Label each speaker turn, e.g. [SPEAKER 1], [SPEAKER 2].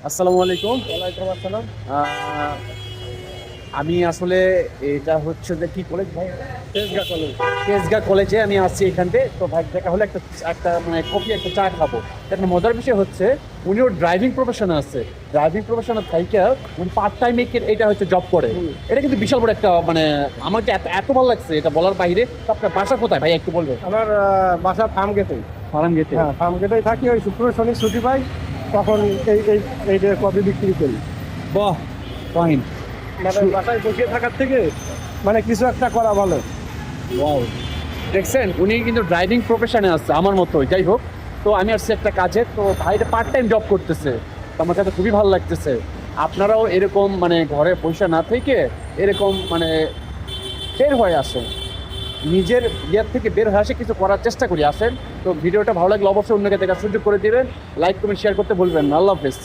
[SPEAKER 1] আসসালামু আলাইকুম।
[SPEAKER 2] ওয়ালাইকুম আসসালাম।
[SPEAKER 1] আমি আসলে এটা হচ্ছে যে কি কলেজ ভাই?
[SPEAKER 2] তেজগাঁ কলেজ।
[SPEAKER 1] তেজগাঁ কলেজে আমি আসছি এখান থেকে। তো ভাই দেখা হলে একটা একটা মানে কফি একটা চা খাবো। একটা মজার বিষয় হচ্ছে উনিও ড্রাইভিং প্রফেশনে আছে। ড্রাইভিং প্রফেশনে থাইকা উনি পার্ট টাইমে এটা হচ্ছে জব করে। এটা কিন্তু বিশাল বড় একটা মানে আমাকে এত এত ভালো লাগছে এটা বলার বাইরে। তো আপনার বাসা কোথায় ভাই একটু বলবেন?
[SPEAKER 2] আমার বাসা ফার্ম গেটেই।
[SPEAKER 1] ফার্ম গেটে।
[SPEAKER 2] হ্যাঁ, ফার্ম গেটেই থাকি। ওই শুক্র শনি ছুটি পাই, তখন এই এই এই যে কফি বিক্রি করি।
[SPEAKER 1] বাহ, ফাইন।
[SPEAKER 2] মানে বাসায় বসে থাকার থেকে মানে কিছু একটা করা ভালো।
[SPEAKER 1] ওয়াও, দেখছেন উনি কিন্তু ড্রাইভিং প্রফেশনে আছে আমার মতোই। যাই হোক, তো আমি আসছি একটা কাজে। তো ভাইটা পার্ট টাইম জব করতেছে। তো আমার কাছে খুবই ভালো লাগতেছে। আপনারাও এরকম মানে ঘরে পয়সা না থেকে এরকম মানে বের হয়ে আসেন, নিজের ইয়ের থেকে বের হয়ে আসে কিছু করার চেষ্টা করি আসেন। তো ভিডিওটা ভালো লাগলে অবশ্যই অন্যকে দেখার সুযোগ করে দিবেন। লাইক কমেন্ট শেয়ার করতে ভুলবেন না। আল্লাহ হাফেজ।